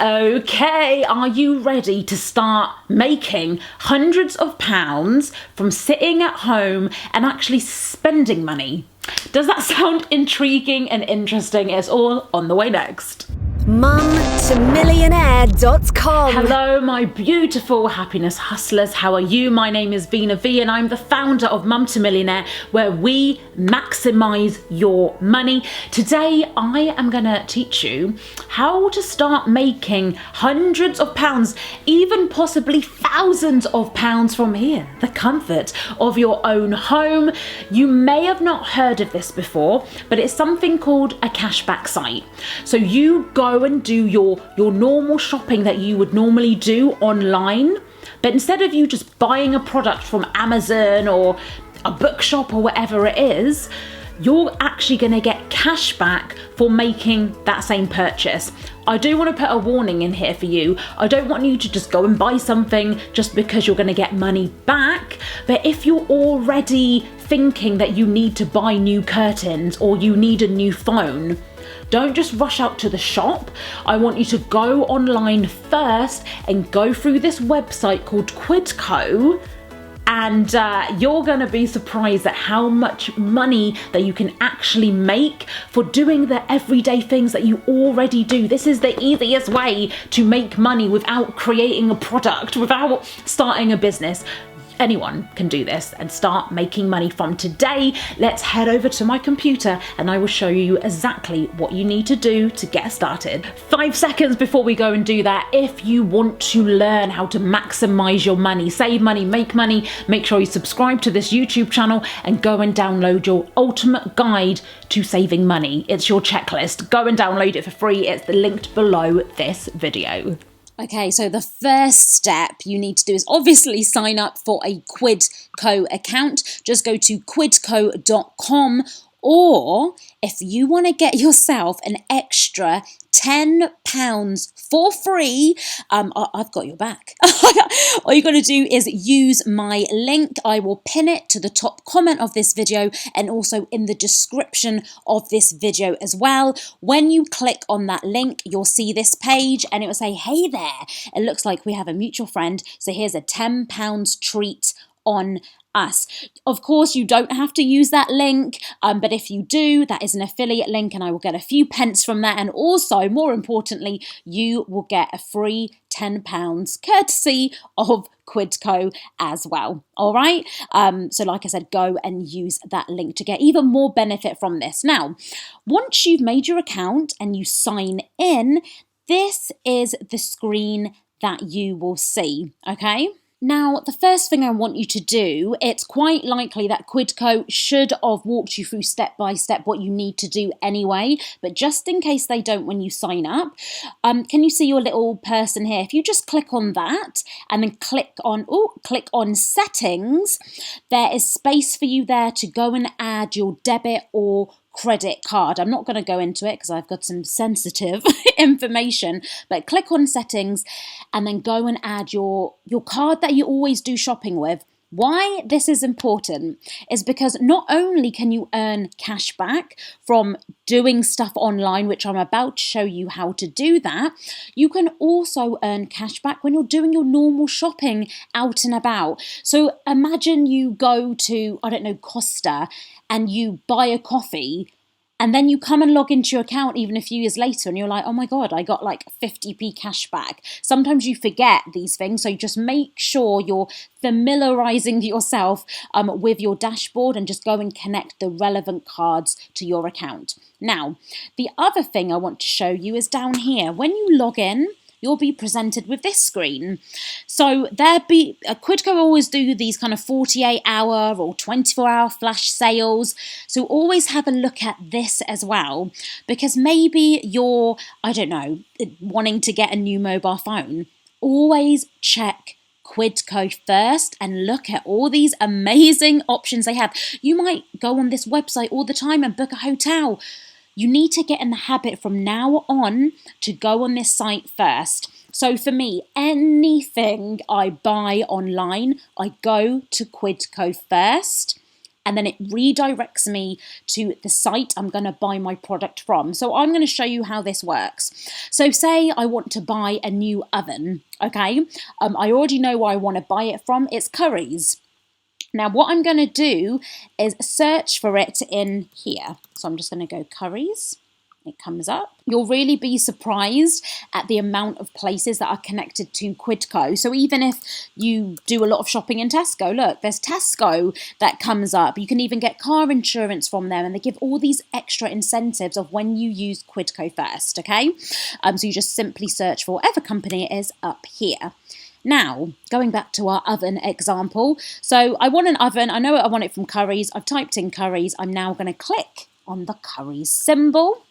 Okay, are you ready to start making hundreds of pounds from sitting at home and actually spending money? Does that sound intriguing and interesting? It's all on the way next. MumToMillionaire.com. Hello, my beautiful happiness hustlers. How are you? My name is Vina V and I'm the founder of Mum to Millionaire, where we maximize your money. Today, I am going to teach you how to start making hundreds of pounds, even possibly thousands of pounds from here, the comfort of your own home. You may have not heard of this before, but it's something called a cashback site. So you go and do your normal shopping that you would normally do online, but instead of you just buying a product from Amazon or a bookshop or whatever it is, you're actually going to get cash back for making that same purchase. I do want to put a warning in here for you. I don't want you to just go and buy something just because you're going to get money back. But if you're already thinking that you need to buy new curtains or you need a new phone, don't just rush out to the shop. I want you to go online first and go through this website called Quidco, and you're going to be surprised at how much money that you can actually make for doing the everyday things that you already do. This is the easiest way to make money without creating a product, without starting a business. Anyone can do this and start making money from today. Let's head over to my computer and I will show you exactly what you need to do to get started. 5 seconds before we go and do that, if you want to learn how to maximize your money, save money, make money, make sure you subscribe to this YouTube channel and go and download your ultimate guide to saving money. It's your checklist. Go and download it for free. It's linked below this video. Okay, so the first step you need to do is obviously sign up for a Quidco account. Just go to quidco.com, or if you want to get yourself an extra £10 for free, I've got your back. All you got to do is use my link. I will pin it to the top comment of this video and also in the description of this video as well. When you click on that link, you'll see this page and it will say, hey there, it looks like we have a mutual friend. So here's a £10 treat on us. Of course, you don't have to use that link, but if you do, that is an affiliate link and I will get a few pence from that. And also, more importantly, you will get a free £10 courtesy of Quidco as well. All right. So like I said, go and use that link to get even more benefit from this. Now, once you've made your account and you sign in, this is the screen that you will see. Okay. Now, the first thing I want you to do, it's quite likely that Quidco should have walked you through step by step what you need to do anyway, but just in case they don't when you sign up, can you see your little person here? If you just click on that and then click on settings, there is space for you there to go and add your debit or credit card. I'm not going to go into it because I've got some sensitive information, but click on settings and then go and add your card that you always do shopping with. Why this is important is because not only can you earn cash back from doing stuff online, which I'm about to show you how to do that, you can also earn cash back when you're doing your normal shopping out and about. So imagine you go to, I don't know, Costa and you buy a coffee, and then you come and log into your account even a few years later and you're like, oh my God, I got like 50p cash back. Sometimes you forget these things, so just make sure you're familiarizing yourself with your dashboard and just go and connect the relevant cards to your account. Now, the other thing I want to show you is down here. When you log in, you'll be presented with this screen. So Quidco always do these kind of 48-hour or 24-hour flash sales. So always have a look at this as well, because maybe you're, I don't know, wanting to get a new mobile phone. Always check Quidco first and look at all these amazing options they have. You might go on this website all the time and book a hotel. You need to get in the habit from now on to go on this site first. So for me, anything I buy online, I go to Quidco first. and then it redirects me to the site I'm going to buy my product from. So I'm going to show you how this works. So say I want to buy a new oven, okay? I already know where I want to buy it from. It's Currys. Now what I'm going to do is search for it in here. So I'm just going to go Currys. It comes up. You'll really be surprised at the amount of places that are connected to Quidco. So even if you do a lot of shopping in Tesco, look, there's Tesco that comes up. You can even get car insurance from them, and they give all these extra incentives of when you use Quidco first, okay? So you just simply search for whatever company it is up here. Now, going back to our oven example. So I want an oven. I know I want it from Currys. I've typed in Currys. I'm now going to click on the Currys symbol.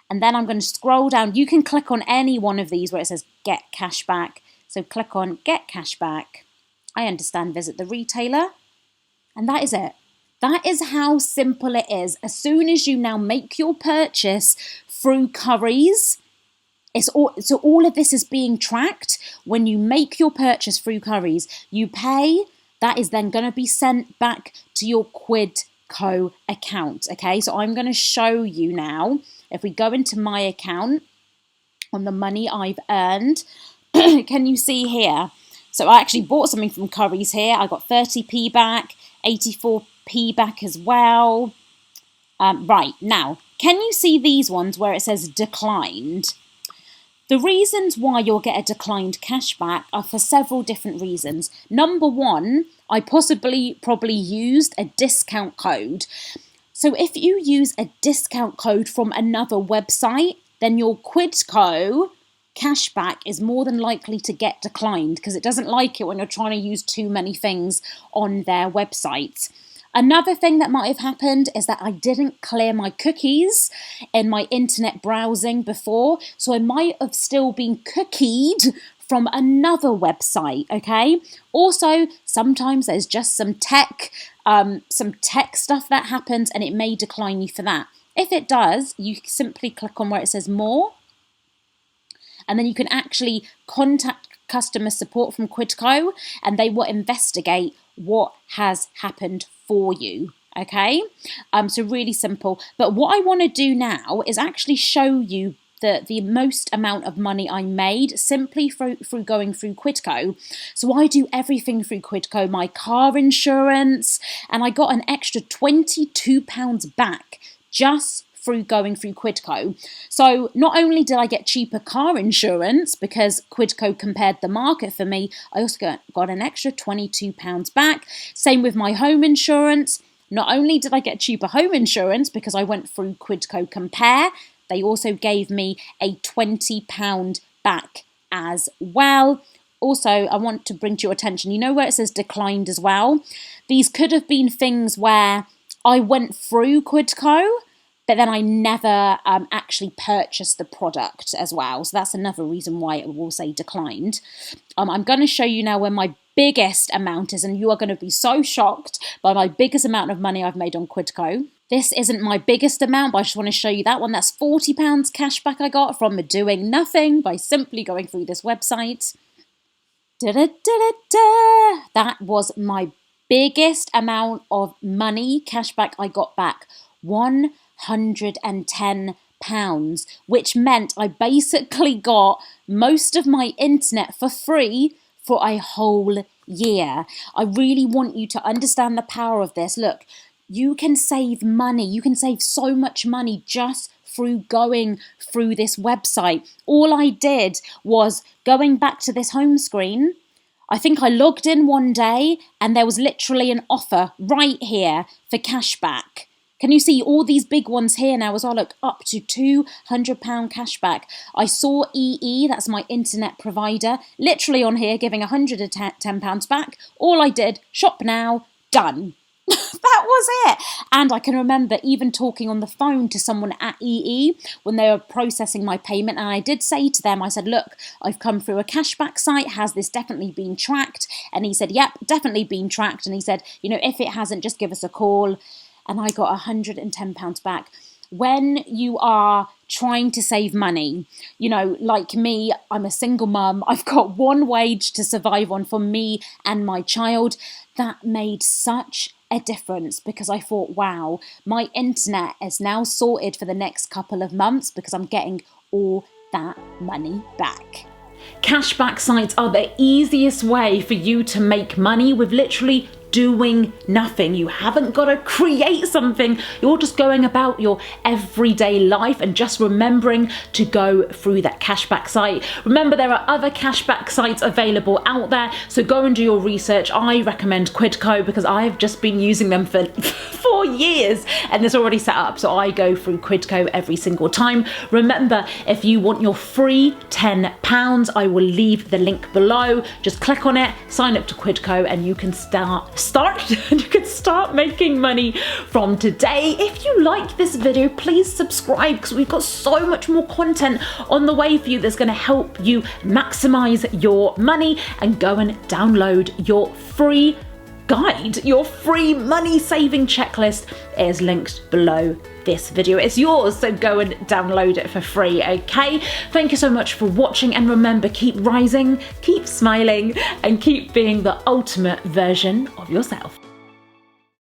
And then I'm going to scroll down. You can click on any one of these where it says get cashback. So click on get cashback. I understand, visit the retailer. And that is it. That is how simple it is. As soon as you now make your purchase through Currys, so all of this is being tracked. When you make your purchase through Currys, you pay. That is then going to be sent back to your Quidco account. Okay, so I'm going to show you now. If we go into my account on the money I've earned, can you see here? So I actually bought something from Currys here. I got 30p back, 84p back as well. Right, now, can you see these ones where it says declined? The reasons why you'll get a declined cashback are for several different reasons. Number one, I probably used a discount code. So if you use a discount code from another website, then your Quidco cashback is more than likely to get declined because it doesn't like it when you're trying to use too many things on their website. Another thing that might have happened is that I didn't clear my cookies in my internet browsing before, so I might have still been cookied from another website, okay? Also, sometimes there's just some tech stuff that happens and it may decline you for that. If it does, you simply click on where it says more, and then you can actually contact customer support from Quidco and they will investigate what has happened for you. Okay, so really simple. But what I want to do now is actually show you the most amount of money I made simply through going through Quidco. So I do everything through Quidco, my car insurance, and I got an extra £22 back just through going through Quidco. So not only did I get cheaper car insurance because Quidco compared the market for me, I also got an extra £22 back. Same with my home insurance. Not only did I get cheaper home insurance because I went through Quidco Compare, they also gave me a £20 back as well. Also, I want to bring to your attention, you know where it says declined as well? These could have been things where I went through Quidco, but then I never actually purchased the product as well. So that's another reason why it will say declined. I'm going to show you now where my biggest amount is, and you are going to be so shocked by my biggest amount of money I've made on Quidco. This isn't my biggest amount, but I just want to show you that one. That's £40 cash back I got from doing nothing by simply going through this website. That was my biggest amount of money cashback I got back. £110, which meant I basically got most of my internet for free for a whole year. I really want you to understand the power of this. Look, you can save money. You can save so much money just through going through this website. All I did was going back to this home screen. I think I logged in one day and there was literally an offer right here for cashback. Can you see all these big ones here now as well? Look, up to £200 cashback. I saw EE, that's my internet provider, literally on here giving £110 back. All I did, shop now, done. That was it. And I can remember even talking on the phone to someone at EE when they were processing my payment. And I did say to them, I said, look, I've come through a cashback site. Has this definitely been tracked? And he said, yep, definitely been tracked. And he said, you know, if it hasn't, just give us a call. And I got £110 back. When you are trying to save money, you know, like me, I'm a single mum. I've got one wage to survive on for me and my child. That made such a difference because I thought, wow, my internet is now sorted for the next couple of months because I'm getting all that money back. Cashback sites are the easiest way for you to make money with literally doing nothing. You haven't got to create something. You're just going about your everyday life and just remembering to go through that cashback site. Remember, there are other cashback sites available out there, so go and do your research. I recommend Quidco because I've just been using them for 4 years and it's already set up, so I go through Quidco every single time. Remember, if you want your free £10, I will leave the link below. Just click on it, sign up to Quidco, and you can start making money from today. If you like this video, please subscribe because we've got so much more content on the way for you that's going to help you maximize your money. And go and download your free guide, your free money saving checklist is linked below this video. It's yours, so go and download it for free, okay? Thank you so much for watching, and remember, keep rising, keep smiling, and keep being the ultimate version of yourself.